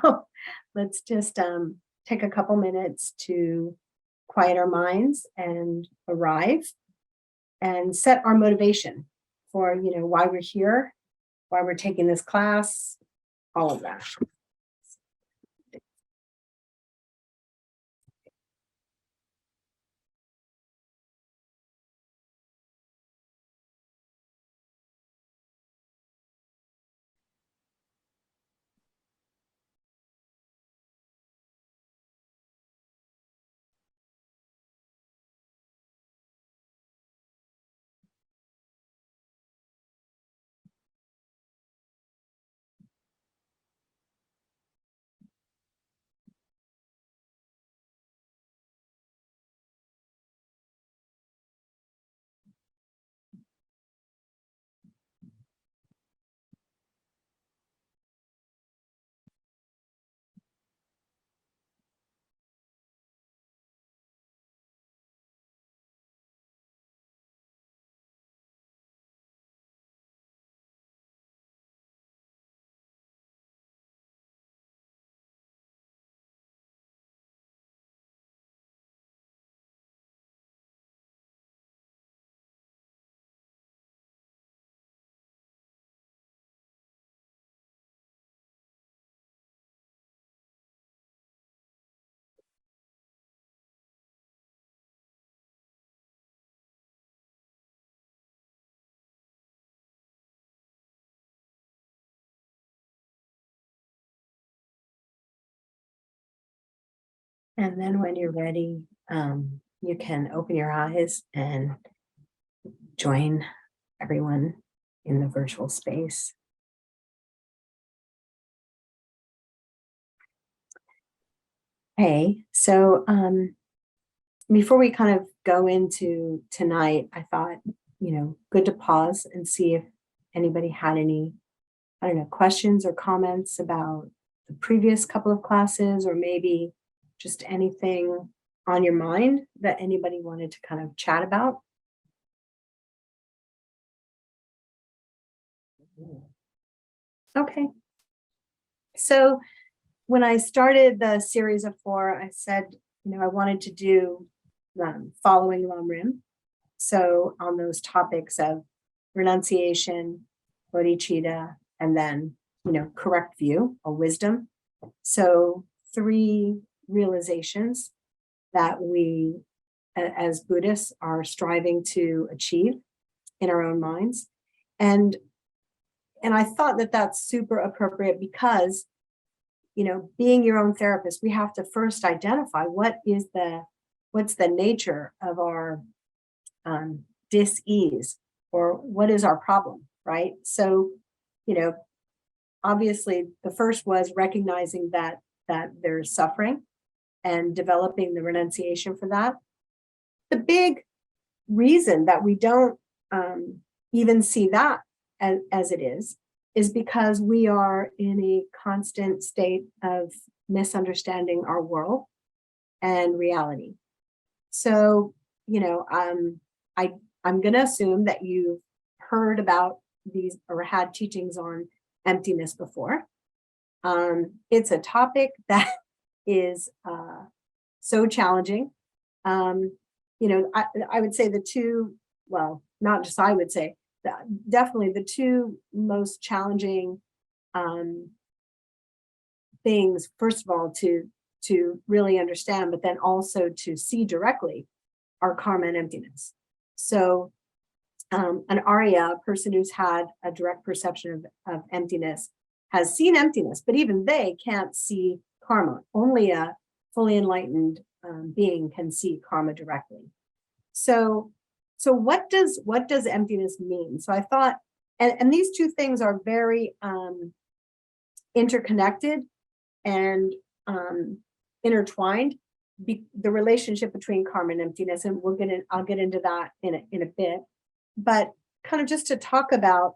So let's just take a couple minutes to quiet our minds and arrive and set our motivation for, why we're here, why we're taking this class, all of that. And then when you're ready, you can open your eyes and join everyone in the virtual space. Hey, so before we kind of go into tonight, I thought, good to pause and see if anybody had any, questions or comments about the previous couple of classes, or maybe just anything on your mind that anybody wanted to kind of chat about. Okay. So when I started the series of 4, I said, I wanted to do following Lam Rim. So on those topics of renunciation, bodhicitta, and then, correct view or wisdom. So 3 realizations that we, as Buddhists, are striving to achieve in our own minds. And I thought that that's super appropriate because, being your own therapist, we have to first identify what's the nature of our dis-ease, or what is our problem, right? So, obviously the first was recognizing that there's suffering and developing the renunciation for that. The big reason that we don't even see that as it is because we are in a constant state of misunderstanding our world and reality. So, I'm going to assume that you've heard about these or had teachings on emptiness before. It's a topic that is so challenging. I would say the two, well, not just I would say, definitely the 2 most challenging things, first of all, to really understand, but then also to see directly, are karma and emptiness. So an Arya, a person who's had a direct perception of emptiness, has seen emptiness, but even they can't see karma. Only a fully enlightened being can see karma directly. So what does emptiness mean? So I thought, and these 2 things are very interconnected and intertwined. The relationship between karma and emptiness, and I'll get into that in a bit. But kind of just to talk about,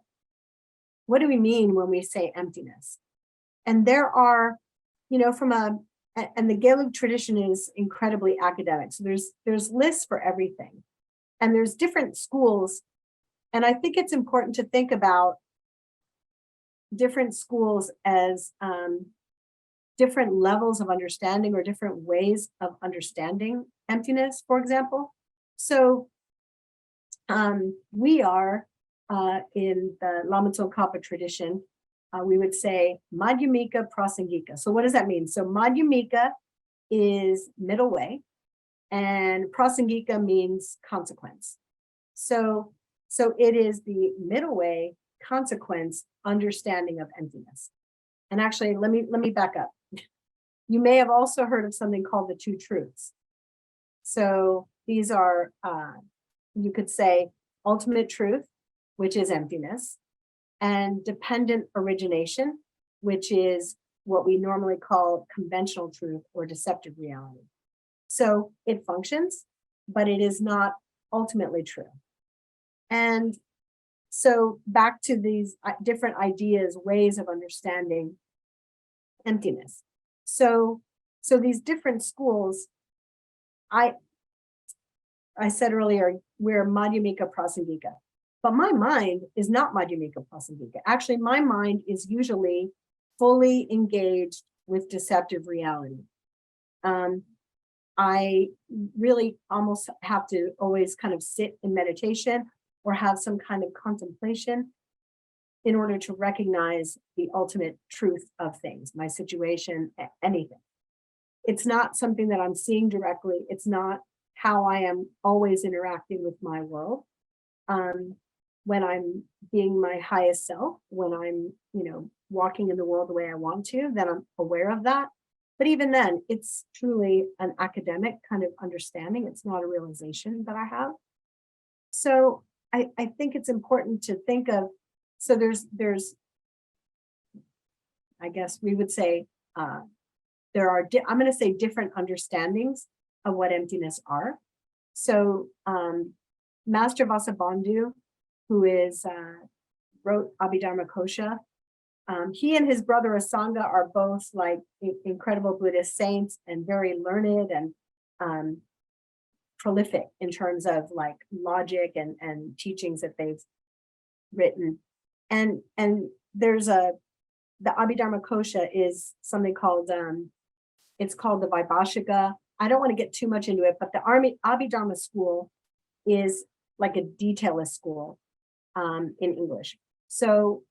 what do we mean when we say emptiness? And there are, and the Gelug tradition is incredibly academic. So there's lists for everything, and there's different schools. And I think it's important to think about different schools as different levels of understanding or different ways of understanding emptiness, for example. So we are in the Lama Zopa tradition, we would say Madhyamika Prasangika. So what does that mean? So Madhyamika is middle way, and Prasangika means consequence. So it is the middle way consequence understanding of emptiness. And actually, let me back up. You may have also heard of something called the two truths. So these are, you could say, ultimate truth, which is emptiness, and dependent origination, which is what we normally call conventional truth or deceptive reality. So it functions, but it is not ultimately true. And so back to these different ideas, ways of understanding emptiness. So these different schools, I said earlier, we're Madhyamika Prasangika, but my mind is not Madhyamika Prasangika. Actually, my mind is usually fully engaged with deceptive reality. I really almost have to always kind of sit in meditation or have some kind of contemplation in order to recognize the ultimate truth of things, my situation, anything. It's not something that I'm seeing directly. It's not how I am always interacting with my world. When I'm being my highest self, when I'm, walking in the world the way I want to, then I'm aware of that. But even then, it's truly an academic kind of understanding. It's not a realization that I have. So I think it's important to think of, so there's, I guess we would say, there are, I'm going to say different understandings of what emptiness are. So Master Vasubandhu, who is, wrote Abhidharma Kosha, he and his brother Asanga are both like incredible Buddhist saints and very learned and prolific in terms of like logic and teachings that they've written. And there's the Abhidharma Kosha is something called, it's called the Vaibhashika. I don't want to get too much into it, but the Abhidharma school is like a detailist school in English. So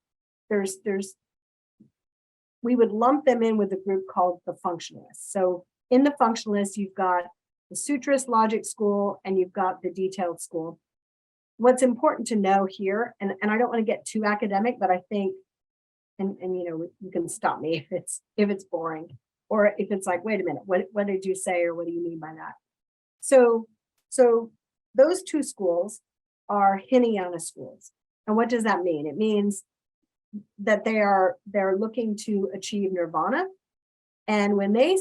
we would lump them in with a group called the functionalists. So in the functionalists, you've got the sutrist logic school and you've got the detailed school. What's important to know here, and I don't want to get too academic, but I think, and you can stop me if it's boring, or if it's like, wait a minute, what did you say, or what do you mean by that? So those two schools are Hinayana schools. And what does that mean? It means that they're looking to achieve nirvana. And when they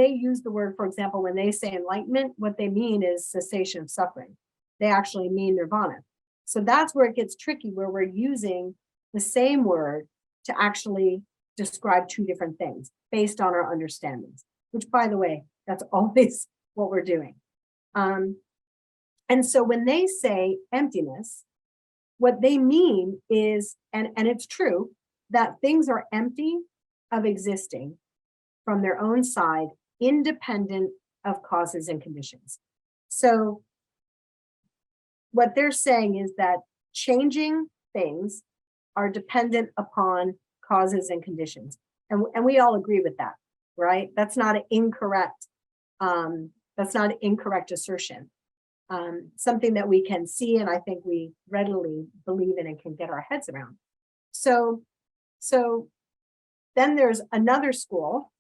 use the word, for example, when they say enlightenment, what they mean is cessation of suffering. They actually mean nirvana. So that's where it gets tricky, where we're using the same word to actually describe two different things based on our understandings, which, by the way, that's always what we're doing. And so when they say emptiness, what they mean is, and it's true, that things are empty of existing from their own side, independent of causes and conditions. So what they're saying is that changing things are dependent upon causes and conditions. And we all agree with that, right? That's not an incorrect, assertion. Something that we can see, and I think we readily believe in and can get our heads around. So then there's another school,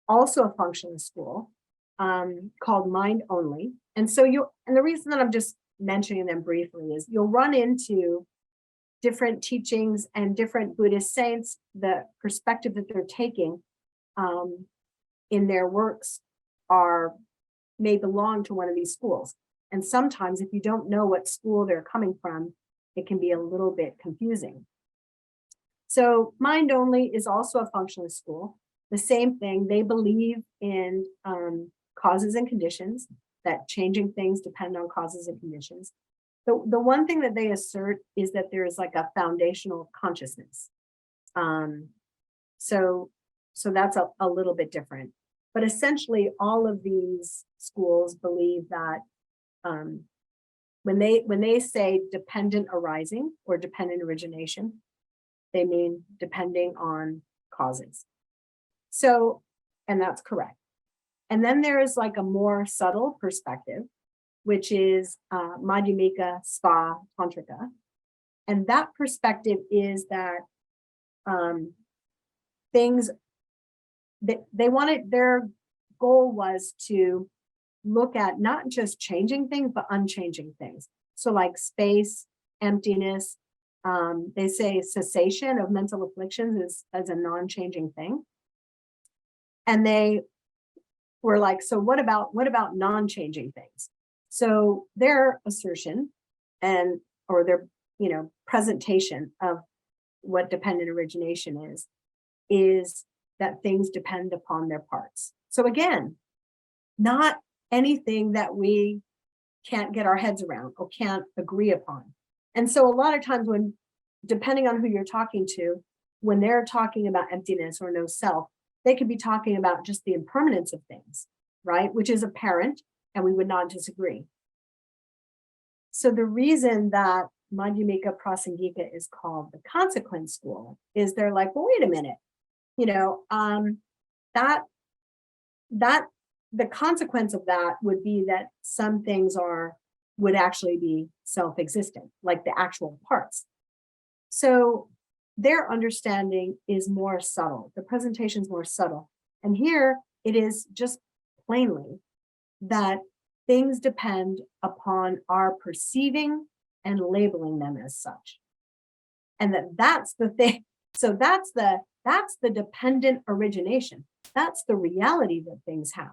also a functionalist school, called Mind Only. And so and the reason that I'm just mentioning them briefly is you'll run into different teachings and different Buddhist saints, the perspective that they're taking in their works may belong to one of these schools. And sometimes if you don't know what school they're coming from, it can be a little bit confusing. So Mind Only is also a functionalist school. The same thing, they believe in causes and conditions, that changing things depend on causes and conditions. The one thing that they assert is that there is like a foundational consciousness. So So that's a little bit different. But essentially, all of these schools believe that when they say dependent arising or dependent origination, they mean depending on causes. So, and that's correct. And then there is like a more subtle perspective, which is Madhyamika Sva Tantrika. And that perspective is that things that they wanted, their goal was to look at not just changing things, but unchanging things. So like space, emptiness, they say cessation of mental afflictions is as a non-changing thing. And they were like, so what about non-changing things? So their assertion or their presentation of what dependent origination is that things depend upon their parts. So again, not anything that we can't get our heads around or can't agree upon. And so a lot of times when, depending on who you're talking to, when they're talking about emptiness or no self, they could be talking about just the impermanence of things, right? Which is apparent, and we would not disagree. So the reason that Madhyamika Prasangika is called the consequence school is they're like, well, wait a minute, that the consequence of that would be that some things would actually be self-existent, like the actual parts. So their understanding is more subtle. The presentation is more subtle. And here it is just plainly that things depend upon our perceiving and labeling them as such. And that's the thing. So that's the dependent origination. That's the reality that things have.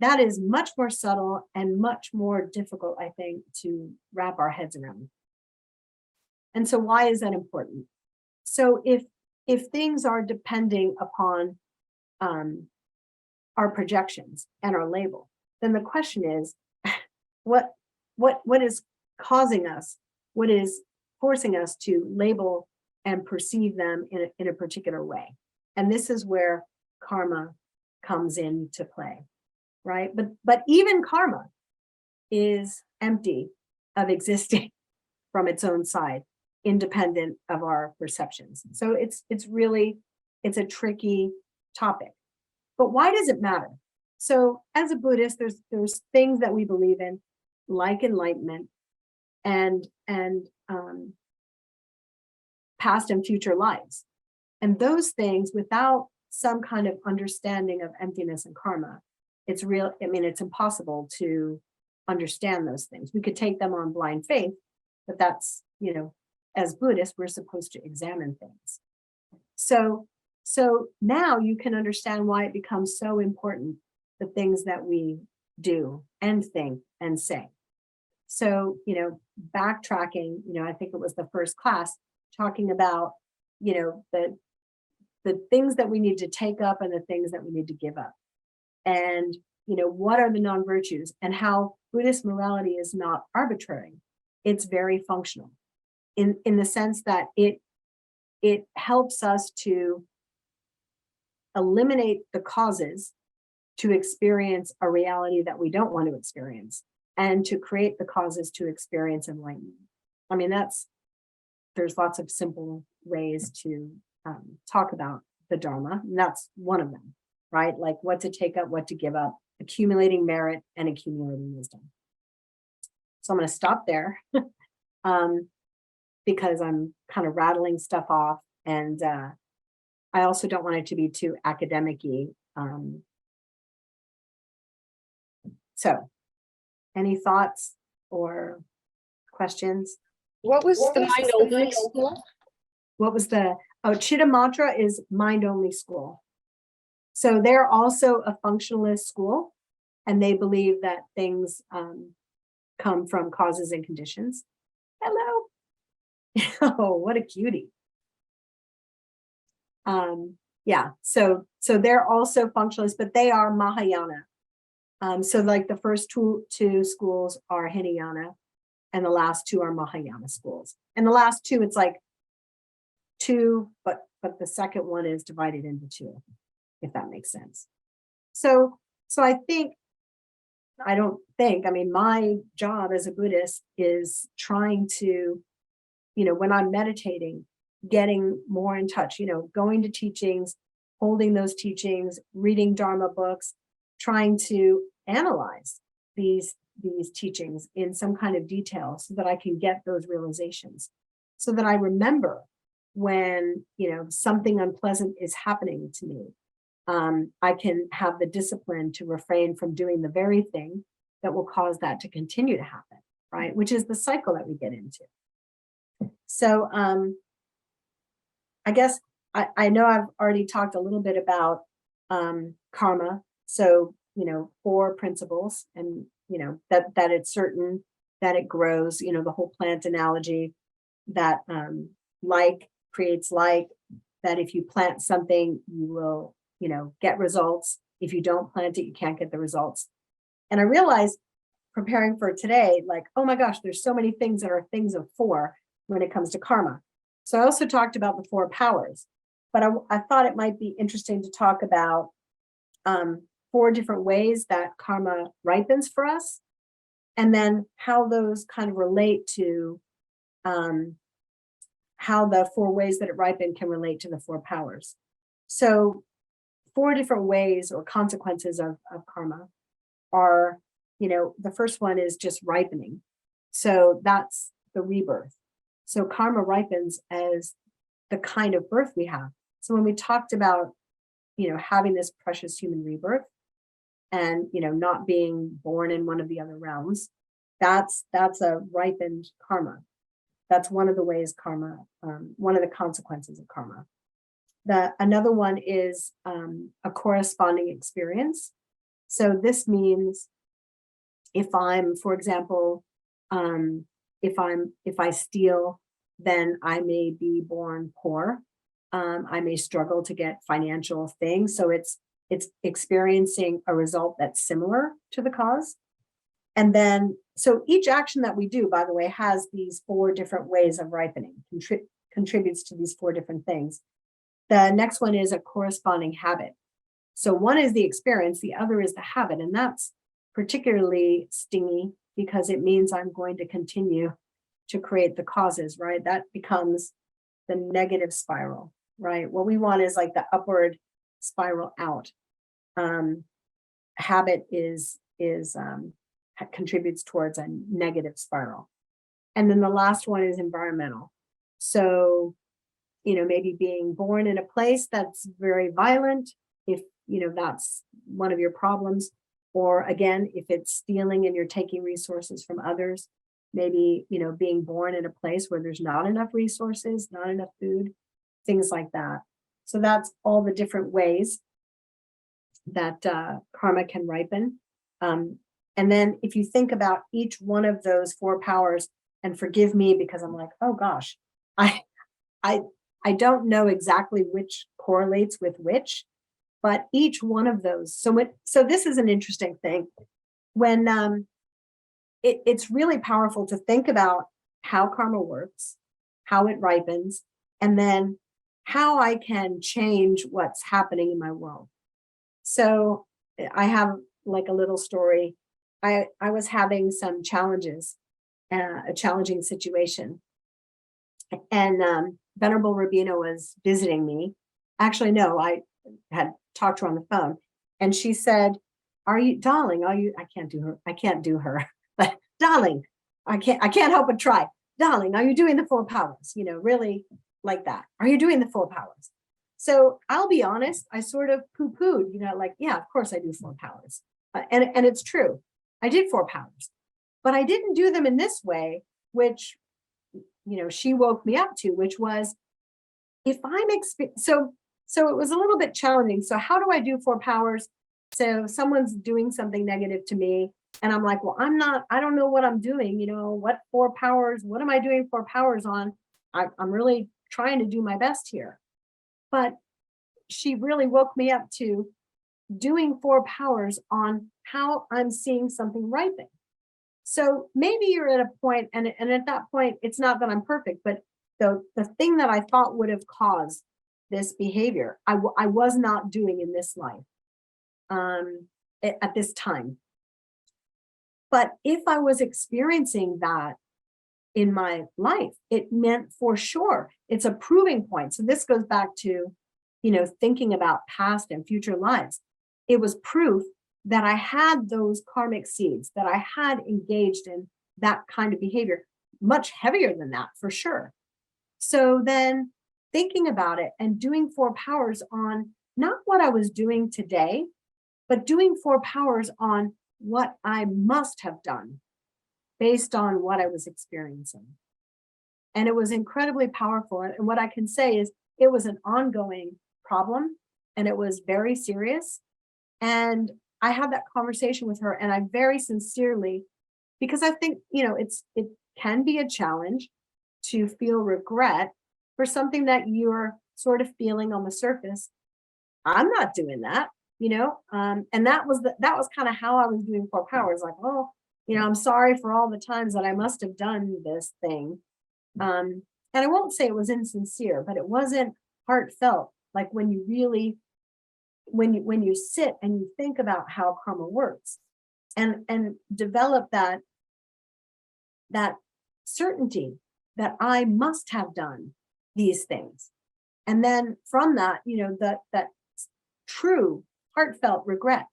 That is much more subtle and much more difficult, I think, to wrap our heads around. And so why is that important? So if things are depending upon our projections and our label, then the question is, what is causing us, what is forcing us to label and perceive them in a particular way? And this is where karma comes into play, right? But even karma is empty of existing from its own side, independent of our perceptions. So it's a tricky topic. But why does it matter? So as a Buddhist, there's things that we believe in, like enlightenment and past and future lives. And those things, without some kind of understanding of emptiness and karma, it's impossible to understand those things. We could take them on blind faith, but that's, as Buddhists, we're supposed to examine things. So now you can understand why it becomes so important, the things that we do and think and say. So, backtracking, I think it was the first class talking about, the things that we need to take up and the things that we need to give up. And, what are the non-virtues, and how Buddhist morality is not arbitrary. It's very functional in the sense that it helps us to eliminate the causes to experience a reality that we don't want to experience, and to create the causes to experience enlightenment. I mean, there's lots of simple ways to talk about the Dharma, and that's one of them, right? Like what to take up, what to give up, accumulating merit and accumulating wisdom. So I'm going to stop there because I'm kind of rattling stuff off, and I also don't want it to be too academic-y. So any thoughts or questions? What was the mind-only school? Chitta Mantra is mind-only school. So they're also a functionalist school, and they believe that things come from causes and conditions. Hello. Oh, what a cutie. Yeah, so they're also functionalists, but they are Mahayana. So like the first two schools are Hinayana, and the last two are Mahayana schools. And the last two, it's like two, but the second one is divided into two. if that makes sense. So I mean, my job as a Buddhist is trying to, when I'm meditating, getting more in touch, going to teachings, holding those teachings, reading Dharma books, trying to analyze these teachings in some kind of detail so that I can get those realizations, so that I remember when, something unpleasant is happening to me. I can have the discipline to refrain from doing the very thing that will cause that to continue to happen, right? Which is the cycle that we get into. So I guess I know I've already talked a little bit about karma. So, 4 principles, and, that it's certain, that it grows, the whole plant analogy, that like creates like, that if you plant something, you will, get results. If you don't plant it, you can't get the results. And I realized preparing for today, like, oh my gosh, there's so many things that are things of 4 when it comes to karma. So I also talked about the 4 powers, but I thought it might be interesting to talk about 4 different ways that karma ripens for us, and then how those kind of relate to how the 4 ways that it ripened can relate to the 4 powers. So 4 different ways or consequences of karma are, the first one is just ripening. So that's the rebirth. So karma ripens as the kind of birth we have. So when we talked about, having this precious human rebirth and, not being born in one of the other realms, that's a ripened karma. That's one of the ways karma, one of the consequences of karma. Another one is a corresponding experience. So this means if I'm, for example, if I steal, then I may be born poor. I may struggle to get financial things. So it's experiencing a result that's similar to the cause. And then, so each action that we do, by the way, has these 4 different ways of ripening, contributes to these 4 different things. The next one is a corresponding habit. So one is the experience, the other is the habit. And that's particularly stingy because it means I'm going to continue to create the causes, right? That becomes the negative spiral, right? What we want is like the upward spiral out. Habit contributes towards a negative spiral. And then the last one is environmental. So, maybe being born in a place that's very violent, if, that's one of your problems. Or again, if it's stealing and you're taking resources from others, maybe, being born in a place where there's not enough resources, not enough food, things like that. So that's all the different ways that karma can ripen. And then if you think about each one of those 4 powers, and forgive me because I'm like, oh gosh, I don't know exactly which correlates with which, but each one of those. So this is an interesting thing. When it's really powerful to think about how karma works, how it ripens, and then how I can change what's happening in my world. So I have like a little story. I was having some challenges, a challenging situation. And Venerable Rabina was visiting me. Actually, no, I had talked to her on the phone. And she said, darling, I can't do her, but darling, I can't help but try. Darling, are you doing the 4 powers? Really like that. Are you doing the 4 powers? So I'll be honest, I sort of poo-pooed, like, yeah, of course I do 4 powers. And it's true. I did 4 powers, but I didn't do them in this way, which, she woke me up to, which was if I'm so it was a little bit challenging. So how do I do 4 powers? So someone's doing something negative to me. And I'm like, well, I don't know what I'm doing. What 4 powers, what am I doing 4 powers on? I'm really trying to do my best here. But she really woke me up to doing 4 powers on how I'm seeing something ripen. So maybe you're at a point, and at that point, it's not that I'm perfect, but the thing that I thought would have caused this behavior I was not doing in this life at this time. But if I was experiencing that in my life, it meant for sure it's a proving point. So this goes back to, thinking about past and future lives. It was proof that I had those karmic seeds, that I had engaged in that kind of behavior, much heavier than that for sure. So then thinking about it and doing 4 powers on not what I was doing today, but doing 4 powers on what I must have done based on what I was experiencing. And it was incredibly powerful. And what I can say is it was an ongoing problem and it was very serious. And I had that conversation with her and I very sincerely, because I think, it can be a challenge to feel regret for something that you're sort of feeling on the surface. I'm not doing that, and that was kind of how I was doing 4 powers. Like, oh, I'm sorry for all the times that I must have done this thing. And I won't say it was insincere, but it wasn't heartfelt. Like when you really, when you sit and you think about how karma works and develop that certainty that I must have done these things. And then from that, that true heartfelt regret.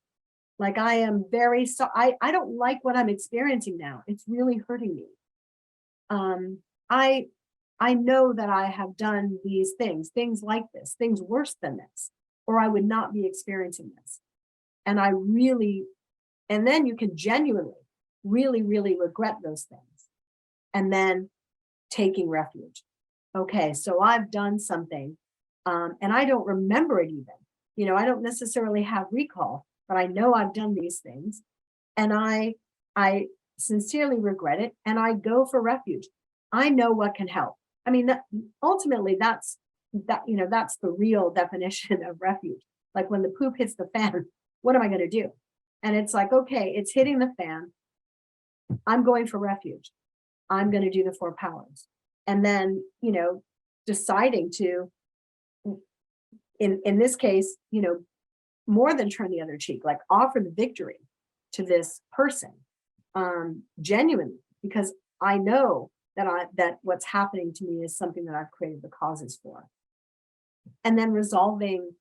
Like I am very I don't like what I'm experiencing now. It's really hurting me. I know that I have done these things like this, things worse than this, or I would not be experiencing this. And and then you can genuinely, really, really regret those things. And then taking refuge. Okay, so I've done something, and I don't remember it even. I don't necessarily have recall, but I know I've done these things, and I sincerely regret it, and I go for refuge. I know what can help. I mean, ultimately, that's the real definition of refuge. Like when the poop hits the fan, what am I going to do? And it's like, okay, it's hitting the fan. I'm going for refuge. I'm going to do the 4 powers. And then, deciding to, in this case, more than turn the other cheek, like offer the victory to this person, genuinely, because I know that what's happening to me is something that I've created the causes for. And then resolving,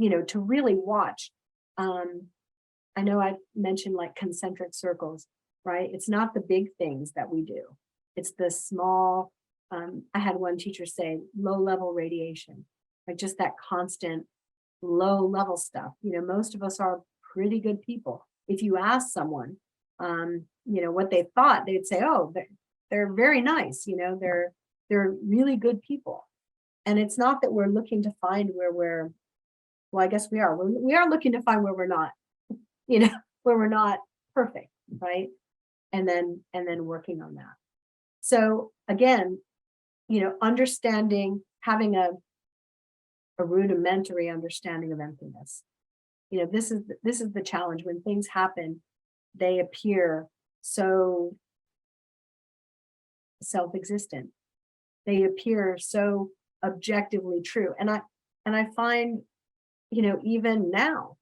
to really watch. I know I mentioned like concentric circles, right? It's not the big things that we do. It's the small, I had one teacher say low level radiation, like just that constant low level stuff. Most of us are pretty good people. If you ask someone, what they thought, they'd say, oh, they're very nice. They're really good people. And it's not that we're looking to find where well, I guess we are. We are looking to find where we're not, where we're not perfect, right? And then working on that. So again, understanding, having a rudimentary understanding of emptiness. This is the challenge. When things happen, they appear so self-existent. They appear so objectively true. And I find, even now,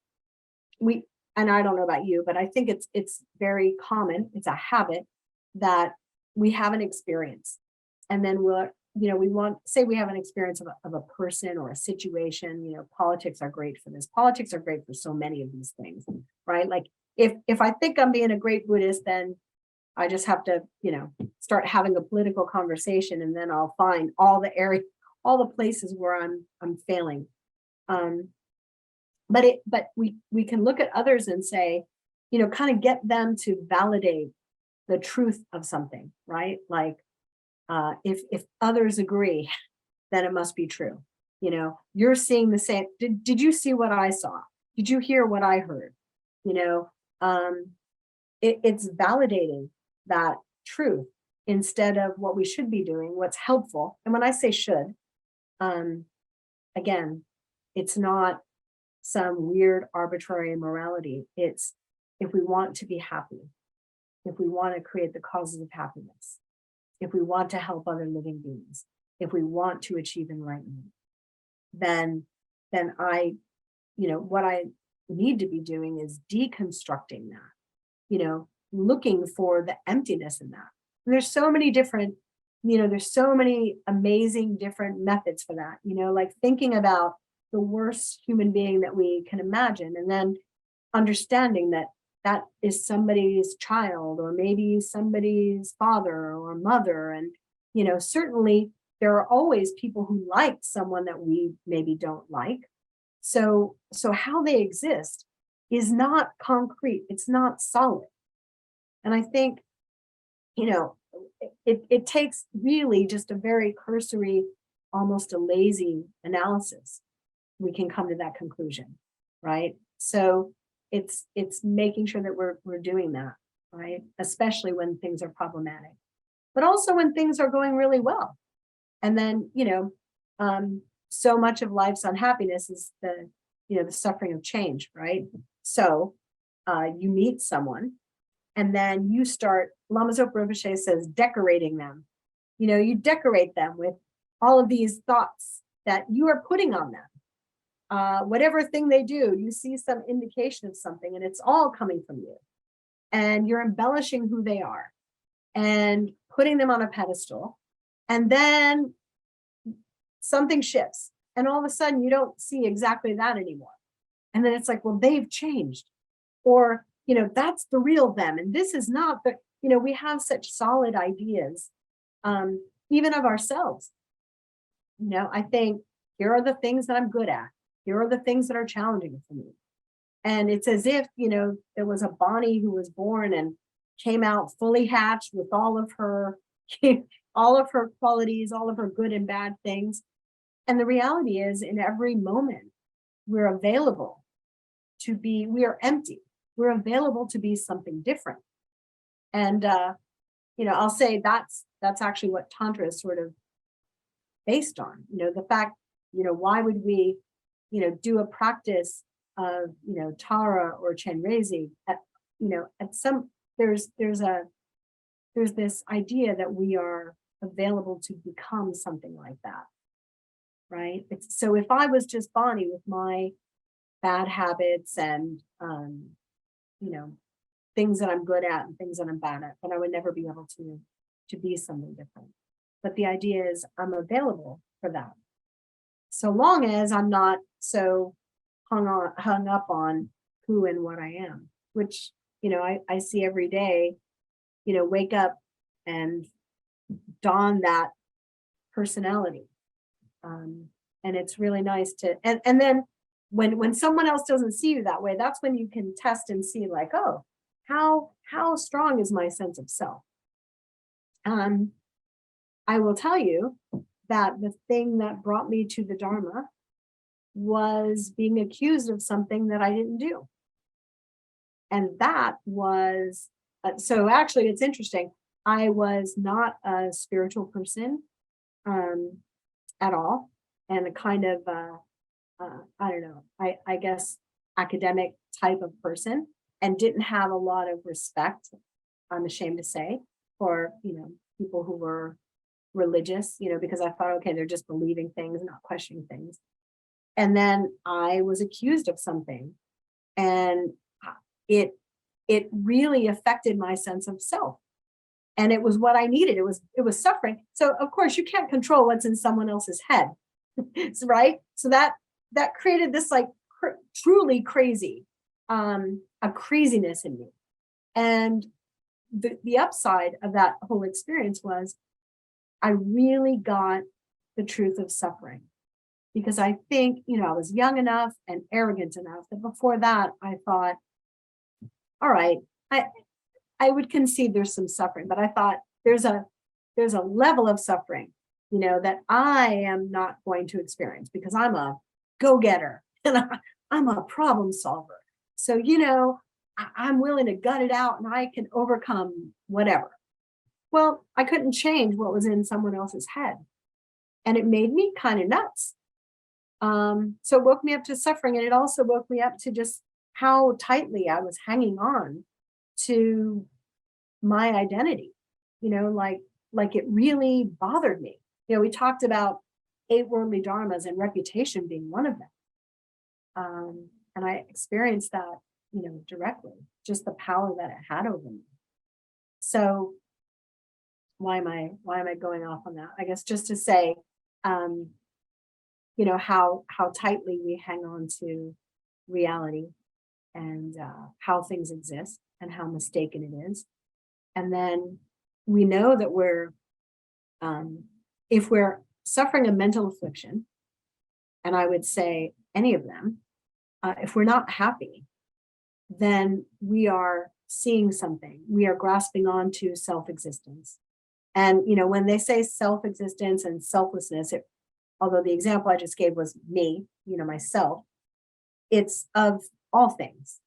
and I don't know about you, but I think it's very common. It's a habit that we have an experience, and then we have an experience of a person or a situation. Politics are great for this. Politics are great for so many of these things, right? Like if I think I'm being a great Buddhist, then I just have to, start having a political conversation, and then I'll find all the places where I'm failing. But we can look at others and say, kind of get them to validate the truth of something, right? Like if others agree, then it must be true. You're seeing the same. Did you see what I saw? Did you hear what I heard? It's validating that truth instead of what we should be doing, what's helpful. And when I say should, again, it's not some weird arbitrary morality. It's if we want to be happy, if we want to create the causes of happiness, if we want to help other living beings, if we want to achieve enlightenment, then I, what I need to be doing is deconstructing that, looking for the emptiness in that. And there's so many different, there's so many amazing different methods for that, like thinking about the worst human being that we can imagine, and then understanding that that is somebody's child, or maybe somebody's father or mother. And, certainly there are always people who like someone that we maybe don't like. So how they exist is not concrete. It's not solid. And I think, it takes really just a very cursory, almost a lazy analysis. We can come to that conclusion, right? So it's making sure that we're doing that, right? Especially when things are problematic, but also when things are going really well. And then, so much of life's unhappiness is the suffering of change, right? So you meet someone, and then you start, Lama Zopa Rinpoche says, decorating them. You decorate them with all of these thoughts that you are putting on them. Whatever thing they do, you see some indication of something, and it's all coming from you. And you're embellishing who they are and putting them on a pedestal. And then something shifts, and all of a sudden you don't see exactly that anymore. And then it's like, well, they've changed, or, that's the real them. And this is not the, we have such solid ideas, even of ourselves. I think, here are the things that I'm good at. Here are the things that are challenging for me. And it's as if, there was a Bonnie who was born and came out fully hatched with all of her, all of her qualities, all of her good and bad things. And the reality is, in every moment, we're available to be, we are empty. We're available to be something different. And, I'll say that's actually what Tantra is sort of based on, the fact, why would we, do a practice of, Tara or Chenrezi at, at some, there's this idea that we are available to become something like that, right? So if I was just Bonnie with my bad habits and, things that I'm good at and things that I'm bad at, then I would never be able to be something different. But the idea is I'm available for that, so long as I'm not so hung up on who and what I am, which, I see every day, wake up and don that personality. And it's really nice to, and then when someone else doesn't see you that way, that's when you can test and see, like, oh, how strong is my sense of self? I will tell you that the thing that brought me to the Dharma was being accused of something that I didn't do. And that was, so actually it's interesting. I was not a spiritual person at all. And a kind of, I don't know, I guess academic type of person, and didn't have a lot of respect, I'm ashamed to say, for, people who were religious, because I thought, okay, they're just believing things, not questioning things. And then I was accused of something, and it really affected my sense of self. And it was what I needed. It was suffering. So of course you can't control what's in someone else's head, right? So that created this like truly crazy, a craziness in me. And the upside of that whole experience was I really got the truth of suffering, because I think, I was young enough and arrogant enough that before that I thought, all right, I would concede there's some suffering, but I thought there's a level of suffering, that I am not going to experience, because I'm a go-getter and I'm a problem solver. So, I'm willing to gut it out and I can overcome whatever. Well, I couldn't change what was in someone else's head. And it made me kind of nuts. So it woke me up to suffering. And it also woke me up to just how tightly I was hanging on to my identity, like it really bothered me. We talked about 8 worldly dharmas and reputation being one of them. And I experienced that, directly, just the power that it had over me. So why am I going off on that? I guess just to say, how tightly we hang on to reality and how things exist and how mistaken it is. And then we know that if we're suffering a mental affliction, and I would say any of them, if we're not happy, then we are seeing something. We are grasping onto self-existence. And, when they say self-existence and selflessness, although the example I just gave was me, myself, it's of all things.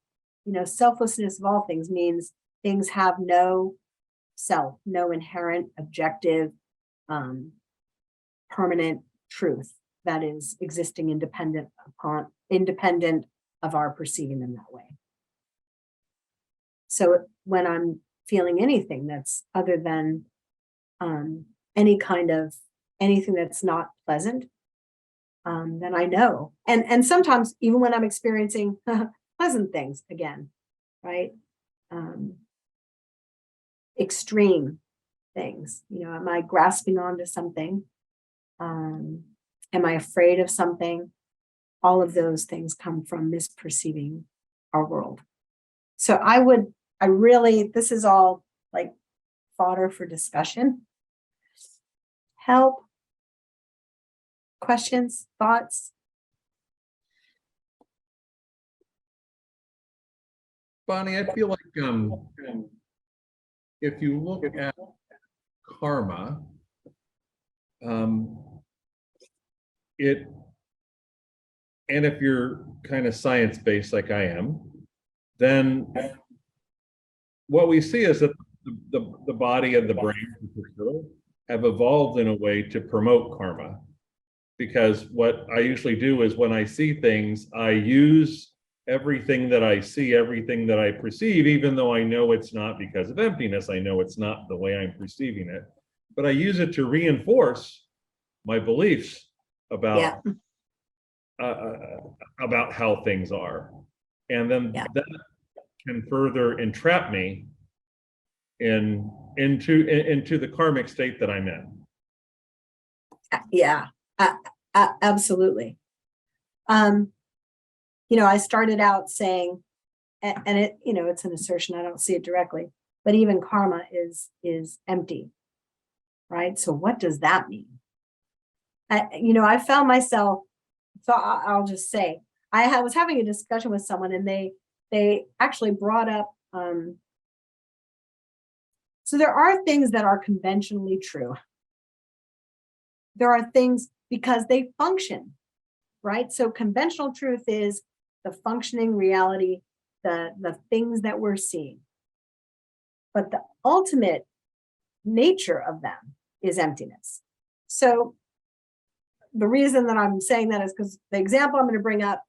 Selflessness of all things means things have no self, no inherent, objective, permanent truth that is existing independent of our perceiving them that way. So when I'm feeling anything that's other than anything that's not pleasant, then I know. And sometimes even when I'm experiencing pleasant things again, right? Extreme things, am I grasping onto something? Am I afraid of something? All of those things come from misperceiving our world. So this is all like fodder for discussion. Help? Questions, thoughts? Bonnie, I feel like if you look at karma, and if you're kind of science-based like I am, then what we see is that the body and the brain in particular have evolved in a way to promote karma. Because what I usually do is when I see things, I use everything that I see, everything that I perceive, even though I know it's not because of emptiness, I know it's not the way I'm perceiving it, but I use it to reinforce my beliefs about about how things are. And then that can further entrap me into the karmic state that I'm in. Yeah, absolutely. I started out saying, and it's an assertion, I don't see it directly, but even karma is empty, right? So what does that mean? I found myself, so I'll just say, I was having a discussion with someone and they actually brought up, so there are things that are conventionally true. There are things because they function, right? So conventional truth is the functioning reality, the things that we're seeing. But the ultimate nature of them is emptiness. So the reason that I'm saying that is because the example I'm going to bring up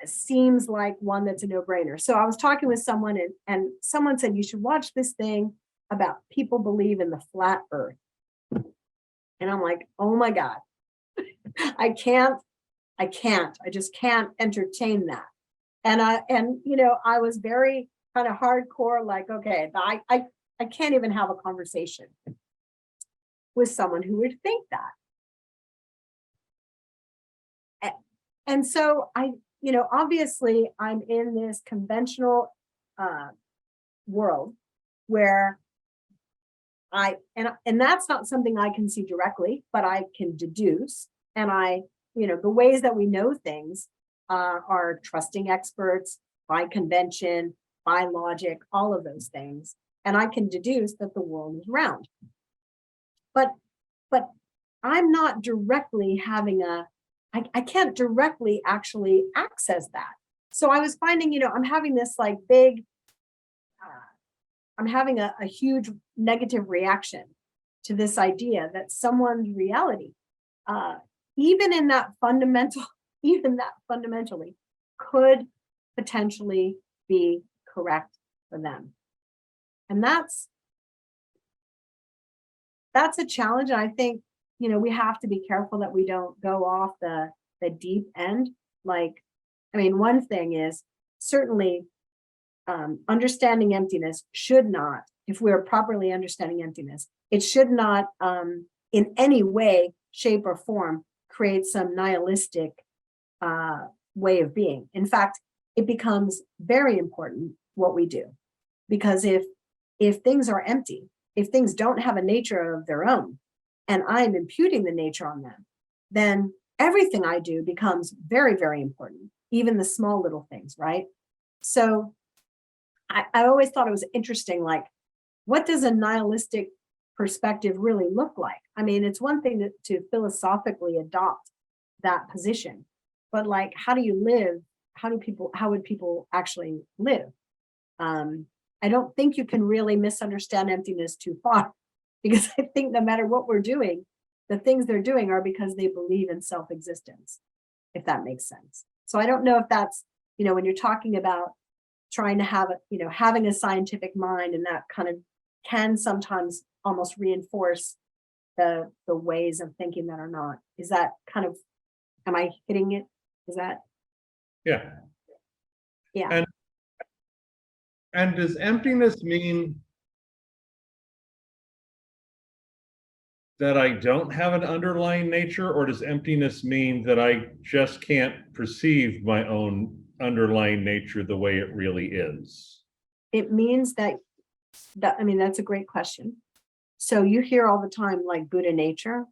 seems like one that's a no-brainer. So I was talking with someone and someone said, you should watch this thing about people believe in the flat earth. And I'm like, oh my God, I just can't entertain that. And I was very kind of hardcore, like, okay, I can't even have a conversation with someone who would think that. And so obviously I'm in this conventional world where and that's not something I can see directly, but I can deduce. And the ways that we know things are trusting experts, by convention, by logic, all of those things. And I can deduce that the world is round. But I'm not directly having I can't directly actually access that. So I was finding, I'm having this like big, I'm having a huge negative reaction to this idea that someone's reality, even that fundamentally could potentially be correct for them. And that's a challenge. And I think we have to be careful that we don't go off the deep end. Like, I mean, one thing is certainly understanding emptiness should not, if we're properly understanding emptiness, it should not in any way, shape, or form create some nihilistic way of being. In fact, it becomes very important what we do, because if things are empty, if things don't have a nature of their own, and I'm imputing the nature on them, then everything I do becomes very, very important, even the small little things, right? So I always thought it was interesting, like, what does a nihilistic perspective really look like? I mean, it's one thing to philosophically adopt that position, but like, how do you live? How would people actually live? I don't think you can really misunderstand emptiness too far, because I think no matter what we're doing, the things they're doing are because they believe in self-existence, if that makes sense. So I don't know if that's, when you're talking about trying to have having a scientific mind, and that kind of can sometimes almost reinforce the ways of thinking that are not. Is that kind of, am I hitting it? Is that? Yeah. Yeah. And does emptiness mean that I don't have an underlying nature, or does emptiness mean that I just can't perceive my own underlying nature the way it really is? It means that I mean, that's a great question. So you hear all the time, like, Buddha nature.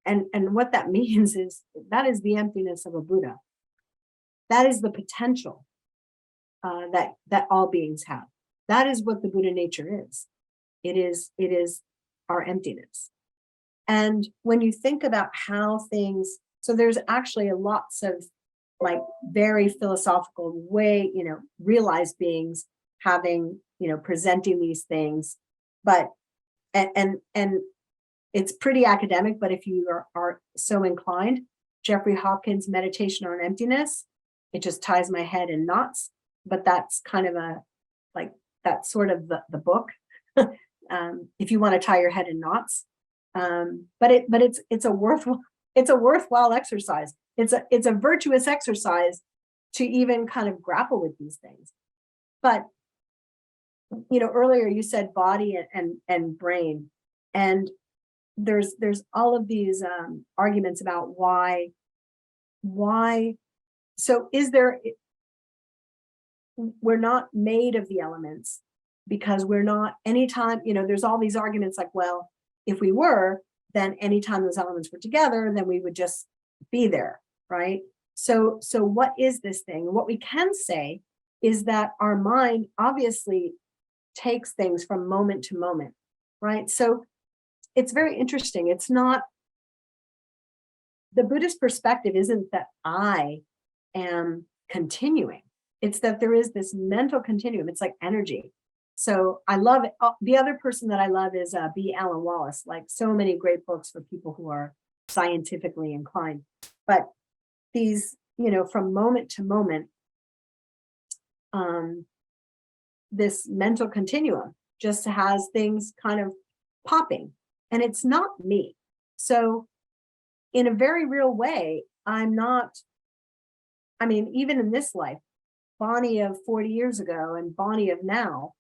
And what that means is that is the emptiness of a Buddha. That is the potential that all beings have. That is what the Buddha nature is. It is our emptiness. And when you think about how things, so there's actually lots of like very philosophical way, realized beings having, presenting these things, but and it's pretty academic, but if you are so inclined, Jeffrey Hawkins' Meditation on Emptiness, it just ties my head in knots, but that's kind of that's sort of the book. If you want to tie your head in knots, but it's a worthwhile exercise. It's a virtuous exercise to even kind of grapple with these things. But earlier you said body and brain, and there's all of these arguments about why. So we're not made of the elements, because we're not, anytime, there's all these arguments like, well, if we were, then anytime those elements were together, then we would just be there, right? So what is this thing? And what we can say is that our mind obviously takes things from moment to moment, right? So it's very interesting. It's not, the Buddhist perspective isn't that I am continuing. It's that there is this mental continuum. It's like energy. So I love it. The other person that I love is B. Alan Wallace, like so many great books for people who are scientifically inclined. But these, from moment to moment, this mental continuum just has things kind of popping, and it's not me. So in a very real way, I'm not, I mean, even in this life, Bonnie of 40 years ago and Bonnie of now,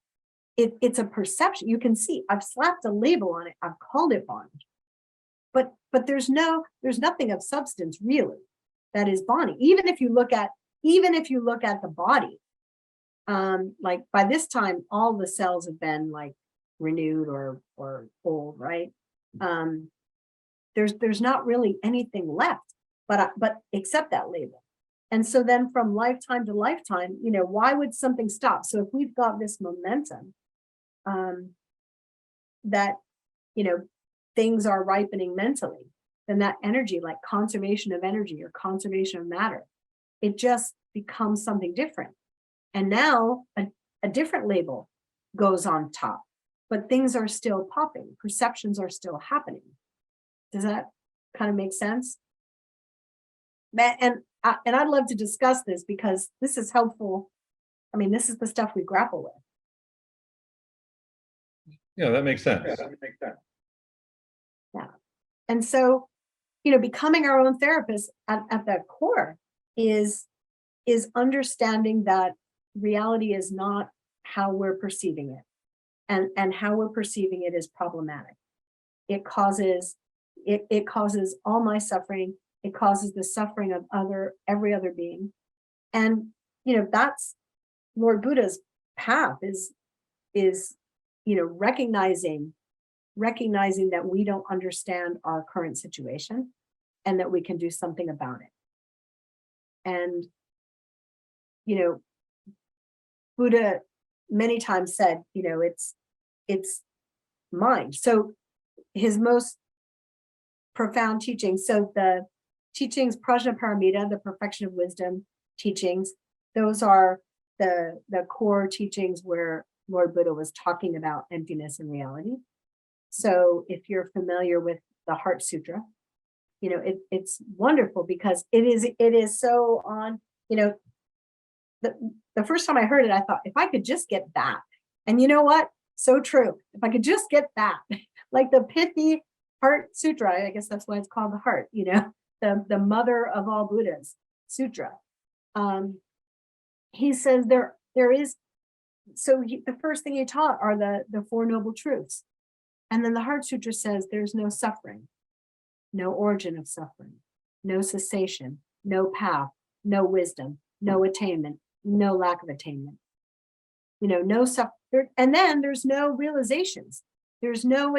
it's a perception. You can see I've slapped a label on it. I've called it Bonnie, but there's nothing of substance really that is Bonnie. Even if you look at the body, like by this time, all the cells have been like renewed or old, right? There's not really anything left, but except that label. And so then from lifetime to lifetime, why would something stop? So if we've got this momentum, that, things are ripening mentally, then that energy, like conservation of energy or conservation of matter, it just becomes something different. And now a different label goes on top, but things are still popping. Perceptions are still happening. Does that kind of make sense? And I'd love to discuss this, because this is helpful. I mean, this is the stuff we grapple with. Yeah, that makes sense. Yeah. And so, becoming our own therapist at the core is understanding that reality is not how we're perceiving it. And how we're perceiving it is problematic. It causes all my suffering. It causes the suffering of every other being. And that's Lord Buddha's path is recognizing that we don't understand our current situation and that we can do something about it. And Buddha many times said, it's mind. So his most profound teachings, so the teachings, Prajnaparamita, the perfection of wisdom teachings, those are the core teachings where Lord Buddha was talking about emptiness and reality. So if you're familiar with the Heart Sutra, it's wonderful because it is so on, the first time I heard it, I thought, if I could just get that. And you know what? So true. If I could just get that, like the pithy Heart Sutra, I guess that's why it's called the Heart, the mother of all Buddhas sutra. He says there is, the first thing he taught are the Four Noble Truths. And then the Heart Sutra says there's no suffering, no origin of suffering, no cessation, no path, no wisdom, no attainment, no lack of attainment. No suffering, and then there's no realizations. There's no,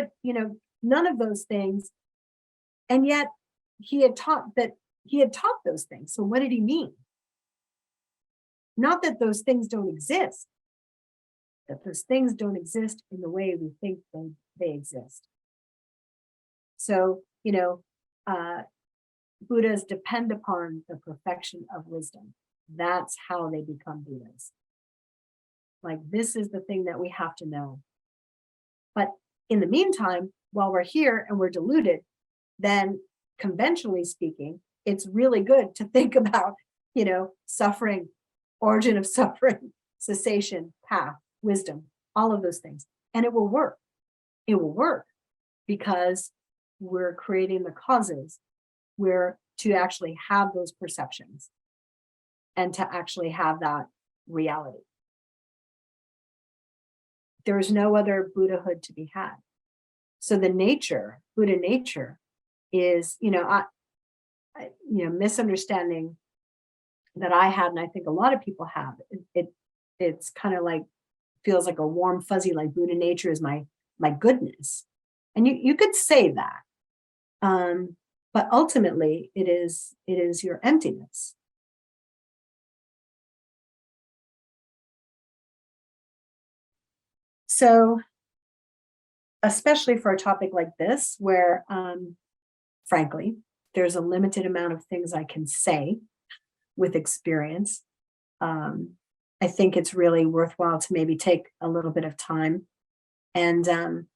none of those things. And yet he had taught those things. So what did he mean? Not that those things don't exist, that those things don't exist in the way we think they exist. So, Buddhas depend upon the perfection of wisdom. That's how they become Buddhas. Like, this is the thing that we have to know. But in the meantime, while we're here and we're deluded, then conventionally speaking, it's really good to think about, suffering, origin of suffering, cessation, path, wisdom, all of those things. And it will work. It will work because we're creating the causes where to actually have those perceptions and to actually have that reality. There is no other Buddhahood to be had. So the Buddha nature is, misunderstanding that I had, and I think a lot of people have. It's kind of like, feels like a warm fuzzy, like Buddha nature is my goodness. And you could say that. But ultimately it is your emptiness. So, especially for a topic like this, where, frankly, there's a limited amount of things I can say with experience, I think it's really worthwhile to maybe take a little bit of time and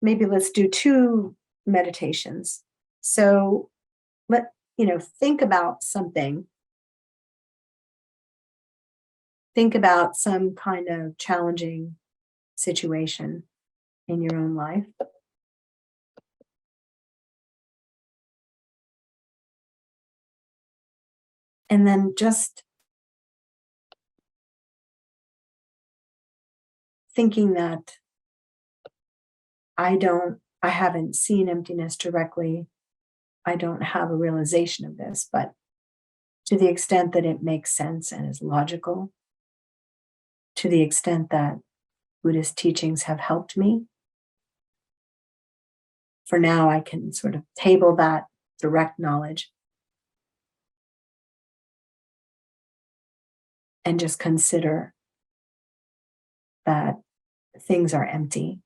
maybe let's do 2 meditations. So think about something. Think about some kind of challenging situation in your own life. And then just thinking that I haven't seen emptiness directly. I don't have a realization of this, but to the extent that it makes sense and is logical, to the extent that Buddhist teachings have helped me, for now I can sort of table that direct knowledge and just consider that things are empty.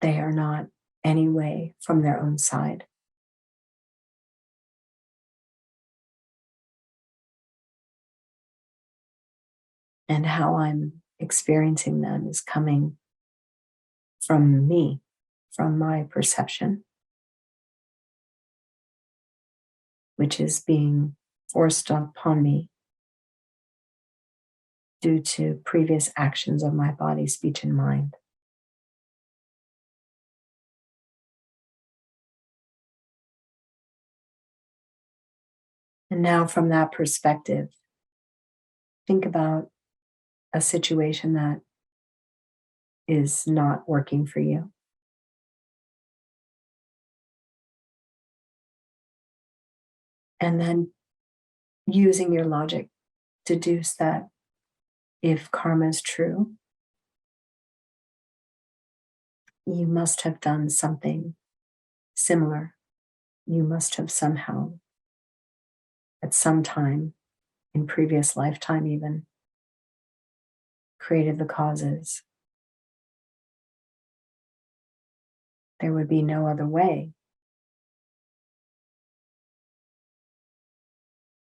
They are not any way from their own side. And how I'm experiencing them is coming from me, from my perception, which is being forced upon me due to previous actions of my body, speech, and mind. And now, from that perspective, think about a situation that is not working for you. And then using your logic, deduce that if karma is true, you must have done something similar. You must have somehow, at some time, in previous lifetime even, created the causes. There would be no other way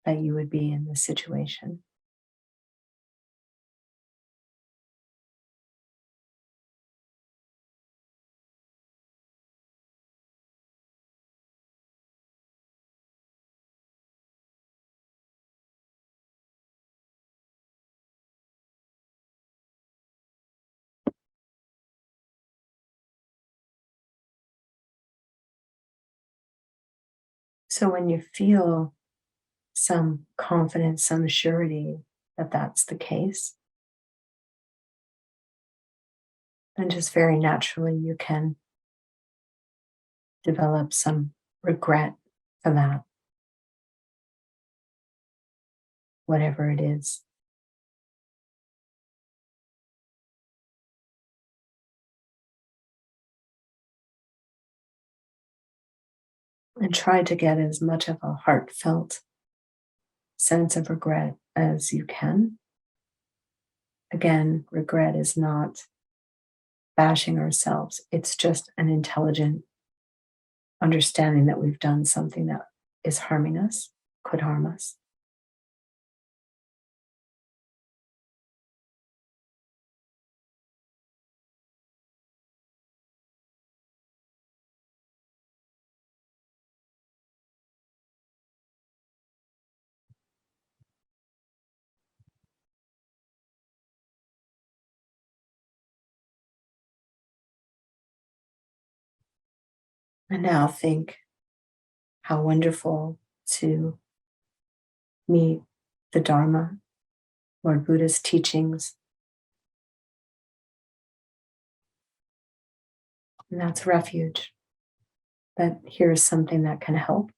that you would be in this situation. So when you feel some confidence, some surety that that's the case, then just very naturally you can develop some regret for that, whatever it is. And try to get as much of a heartfelt sense of regret as you can. Again, regret is not bashing ourselves. It's just an intelligent understanding that we've done something that is harming us, could harm us. And now think how wonderful to meet the Dharma or Buddhist teachings. And that's refuge. That here's something that can help.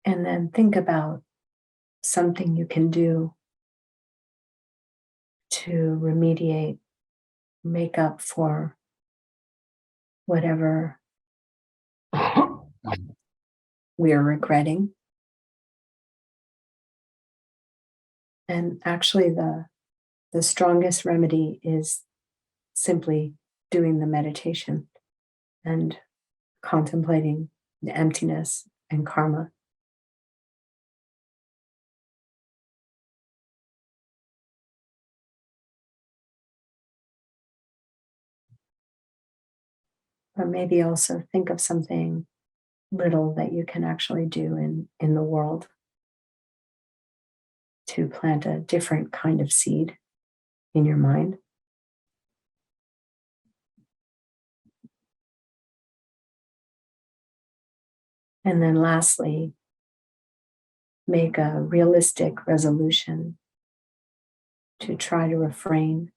And then think about something you can do to remediate, make up for whatever we're regretting. And actually, the strongest remedy is simply doing the meditation and contemplating the emptiness and karma. But maybe also think of something little that you can actually do in the world to plant a different kind of seed in your mind. And then lastly, make a realistic resolution to try to refrain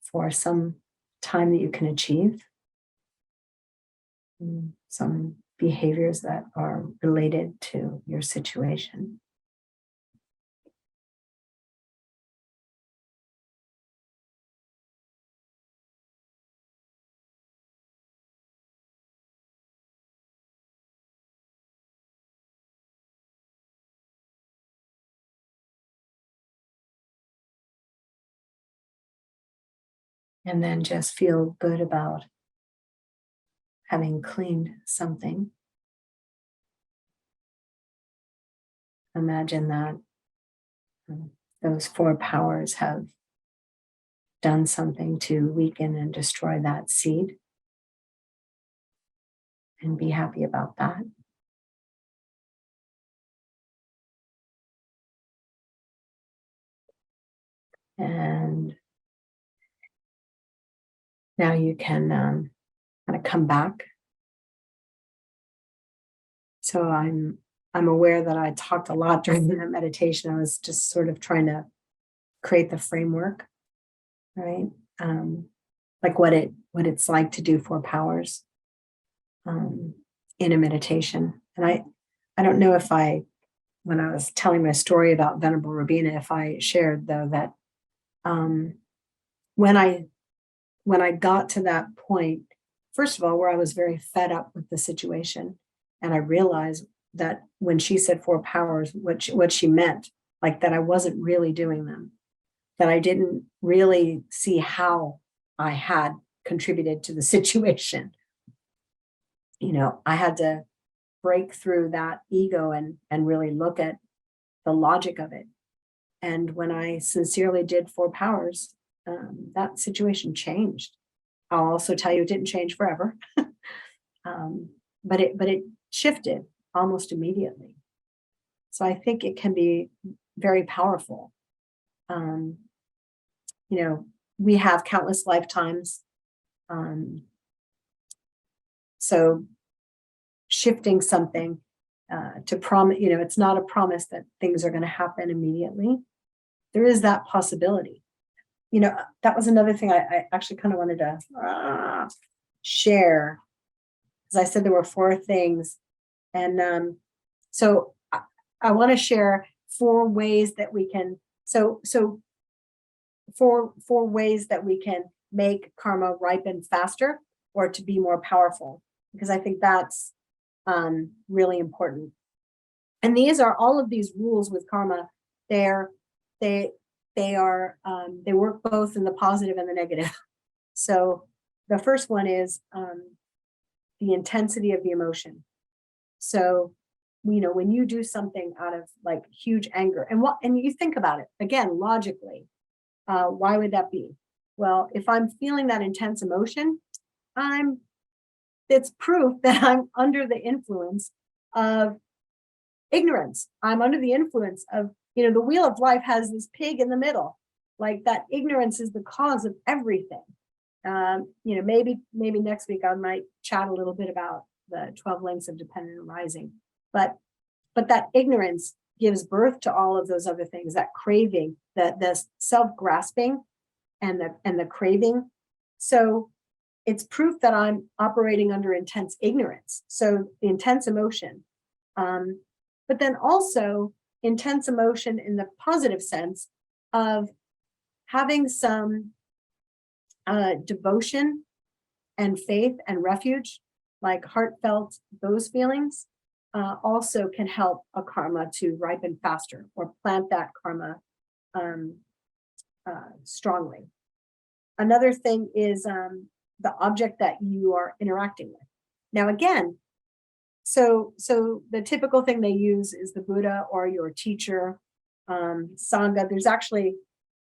for some time that you can achieve some behaviors that are related to your situation. And then just feel good about having cleaned something. Imagine that those four powers have done something to weaken and destroy that seed. And be happy about that. And now you can kind of come back. So I'm aware that I talked a lot during that meditation. I was just sort of trying to create the framework, right? Like what it's like to do 4 powers in a meditation. And I don't know if when I was telling my story about Venerable Robina, if I shared though that when I got to that point, first of all, where I was very fed up with the situation, and I realized that when she said 4 powers, what she meant, like that I wasn't really doing them, that I didn't really see how I had contributed to the situation. You know, I had to break through that ego and really look at the logic of it. And when I sincerely did 4 powers, that situation changed. I'll also tell you it didn't change forever, but it shifted almost immediately. So I think it can be very powerful. You know, we have countless lifetimes. So shifting something to promise, you know, it's not a promise that things are going to happen immediately. There is that possibility. You know, that was another thing I actually kind of wanted to share, because I said there were 4 things. And so I want to share 4 ways that we can, so 4 ways that we can make karma ripen faster or to be more powerful, because I think that's really important. And these are all of these rules with karma. They work both in the positive and the negative. So the first one is the intensity of the emotion. So, you know, when you do something out of like huge anger, and you think about it again logically, why would that be? Well, if I'm feeling that intense emotion, it's proof that I'm under the influence of ignorance. I'm under the influence of, you know, the wheel of life has this pig in the middle. Like that ignorance is the cause of everything. You know, maybe next week I might chat a little bit about the 12 links of dependent arising, but that ignorance gives birth to all of those other things, that craving, the self-grasping and the craving. So it's proof that I'm operating under intense ignorance. So the intense emotion, but then also intense emotion in the positive sense of having some devotion and faith and refuge, like heartfelt, those feelings also can help a karma to ripen faster or plant that karma strongly. Another thing is the object that you are interacting with. Now, again, so the typical thing they use is the Buddha or your teacher, Sangha.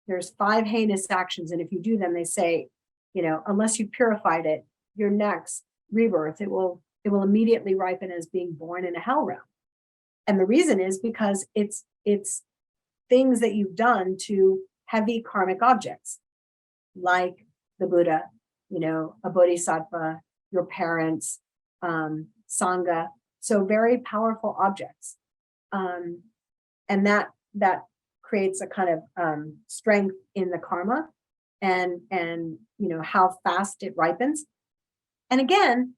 There's 5 heinous actions, and if you do them, they say, you know, unless you purified it, your next rebirth, it will immediately ripen as being born in a hell realm. And the reason is because it's things that you've done to heavy karmic objects, like the Buddha, you know, a bodhisattva, your parents, Sangha. So very powerful objects. And that creates a kind of strength in the karma and you know how fast it ripens. And again,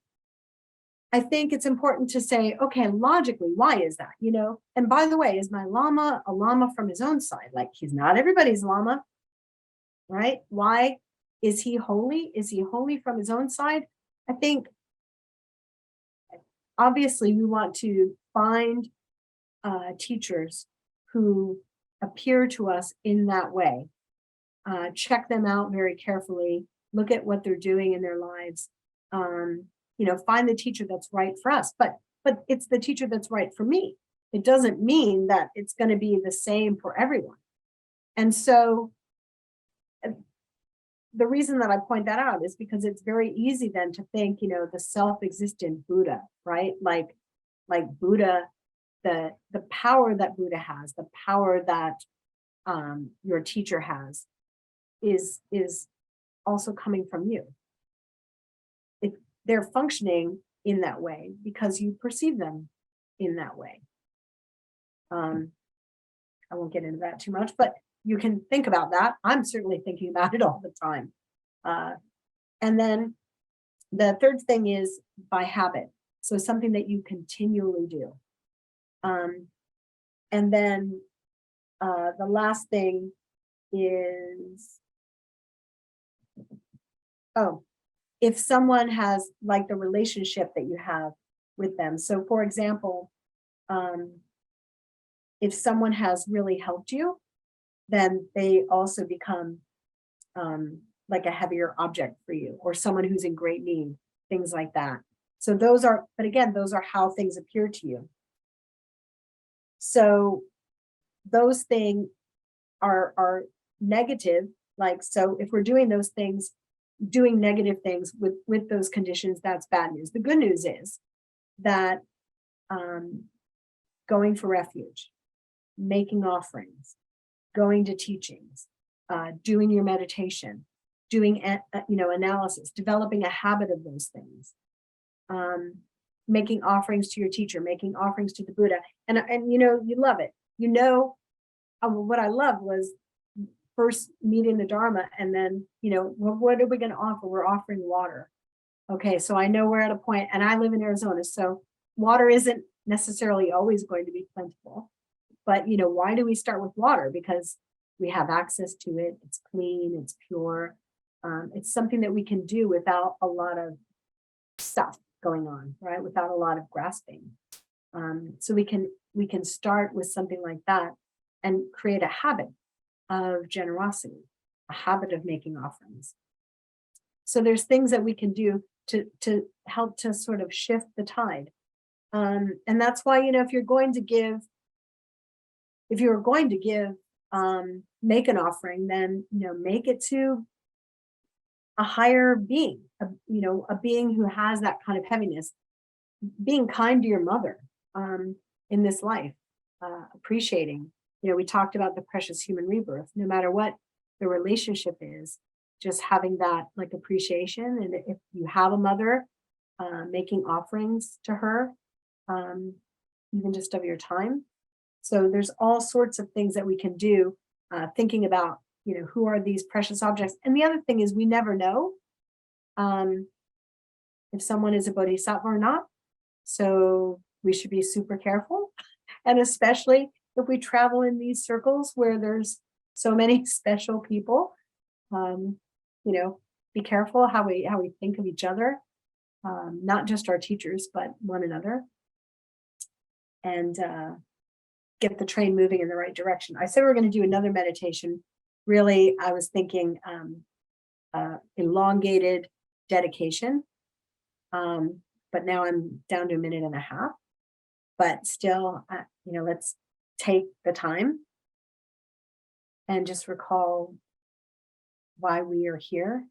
I think it's important to say, okay, logically, why is that? You know, and by the way, is my Lama a Lama from his own side? Like, he's not everybody's Lama, right? Why is he holy? Is he holy from his own side? I think obviously we want to find teachers who appear to us in that way. Check them out very carefully, look at what they're doing in their lives. You know, find the teacher that's right for us, but it's the teacher that's right for me. It doesn't mean that it's going to be the same for everyone. And so the reason that I point that out is because it's very easy then to think, you know, the self-existent Buddha, right? Like Buddha, the power that Buddha has, the power that your teacher has, is also coming from you. They're functioning in that way because you perceive them in that way. I won't get into that too much, but you can think about that. I'm certainly thinking about it all the time. And then the third thing is by habit. So something that you continually do. And then the last thing is, if someone has like the relationship that you have with them. So for example, if someone has really helped you, then they also become like a heavier object for you, or someone who's in great need, things like that. So those are, but again, those are how things appear to you. So those things are negative. Like, so if we're doing those things, doing negative things with those conditions, that's bad news. The good news is that going for refuge, making offerings, going to teachings, doing your meditation, doing analysis, developing a habit of those things, making offerings to your teacher, making offerings to the Buddha, and you love it. What I loved was first meeting the Dharma, and then what are we going to offer? We're offering water. Okay, so I know we're at a point, and I live in Arizona, so water isn't necessarily always going to be plentiful. But why do we start with water? Because we have access to it. It's clean. It's pure. It's something that we can do without a lot of stuff going on, right? Without a lot of grasping. So we can start with something like that and create a habit of generosity, a habit of making offerings. So there's things that we can do to help to sort of shift the tide. And that's why, if you're going to give, make an offering, then, make it to a higher being, a being who has that kind of heaviness, being kind to your mother in this life, appreciating, we talked about the precious human rebirth, no matter what the relationship is, just having that like appreciation. And if you have a mother, making offerings to her, even just of your time. So there's all sorts of things that we can do, thinking about, who are these precious objects. And the other thing is we never know if someone is a bodhisattva or not. So we should be super careful. And especially if we travel in these circles where there's so many special people, be careful how we think of each other, not just our teachers, but one another. And get the train moving in the right direction. I said we're going to do another meditation. Really, I was thinking elongated dedication, but now I'm down to 1.5 minutes. But still, let's take the time and just recall why we are here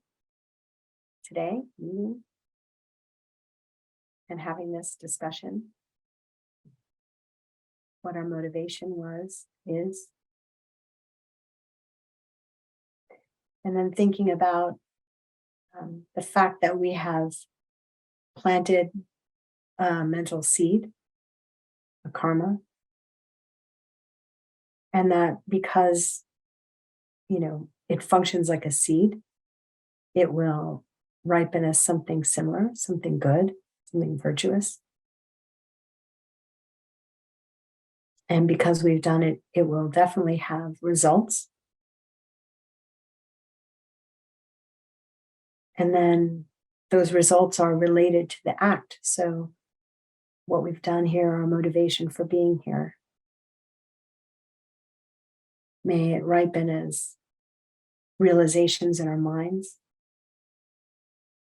today, meeting and having this discussion. What our motivation is. And then thinking about the fact that we have planted a mental seed, a karma, and that because, it functions like a seed, it will ripen as something similar, something good, something virtuous. And because we've done it, it will definitely have results. And then those results are related to the act. So what we've done here, our motivation for being here, may it ripen as realizations in our minds,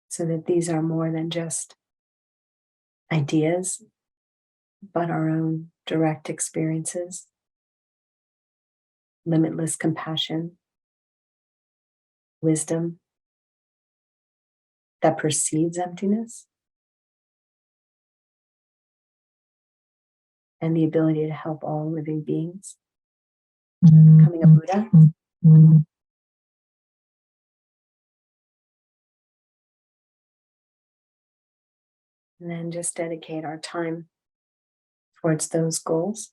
so that these are more than just ideas, but our own direct experiences, limitless compassion, wisdom that perceives emptiness, and the ability to help all living beings, becoming a Buddha, And then just dedicate our time towards those goals.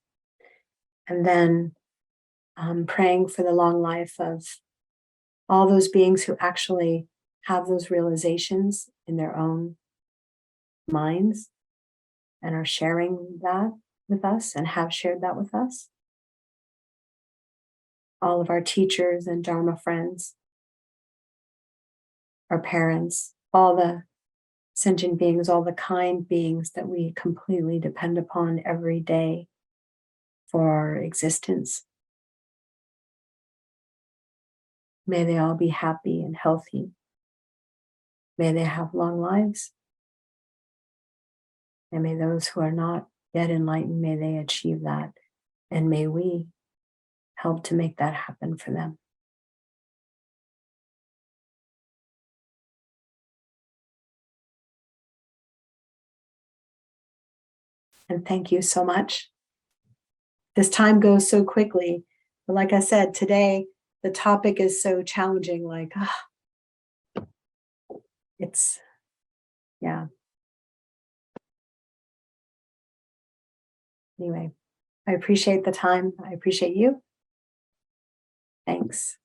And then praying for the long life of all those beings who actually have those realizations in their own minds and are sharing that with us and have shared that with us. All of our teachers and Dharma friends, our parents, all the sentient beings, all the kind beings that we completely depend upon every day for our existence. May they all be happy and healthy. May they have long lives. And may those who are not yet enlightened, may they achieve that. And may we help to make that happen for them. And thank you so much. This time goes so quickly. But like I said, today, the topic is so challenging, like, it's, yeah. Anyway, I appreciate the time. I appreciate you. Thanks.